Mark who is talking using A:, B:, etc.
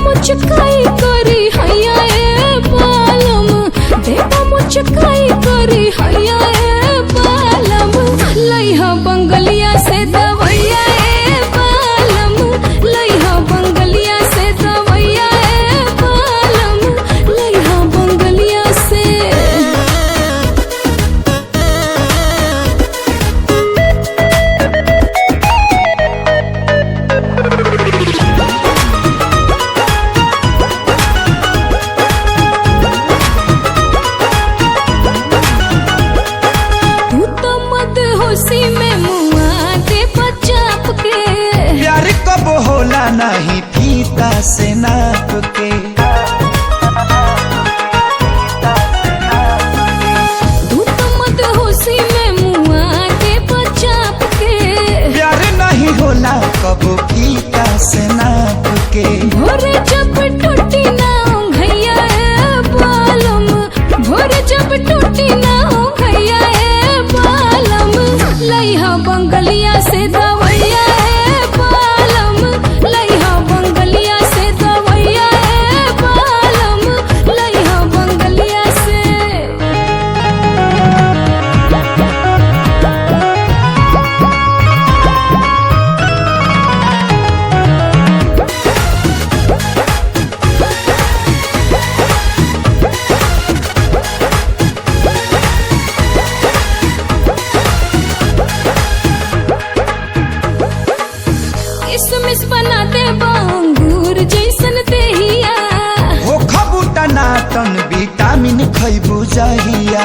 A: मुचकाई करी हैया ए बालम, देवा मुचकाई करी हैया ए बालम, लइहा बंगलिया से दवैया ए बालम, लइहा बंगलिया से दवैया ए बालम, लइहा बंगलिया से। होशी में मुआ दे बचाप के,
B: प्यार कब होला नहीं फीता से नाप के।
A: तू तो मत होशी में मुआ दे बचाप के,
B: प्यार नहीं होला कब फीता से नाप के।
A: भोरे जब टूटी ना घैया ए बालम, भोरे जब टूटी ना घैया ए बालम, लइहा बंगलिया से दवैया ए बालम, लइहा बंगलिया से दवैया ए बालम, लइहा बंगलिया से। किसमिस बना दे अंगूर जैसन देहिया,
B: हो खबूटा नाटन विटामिन खैबू जहिया।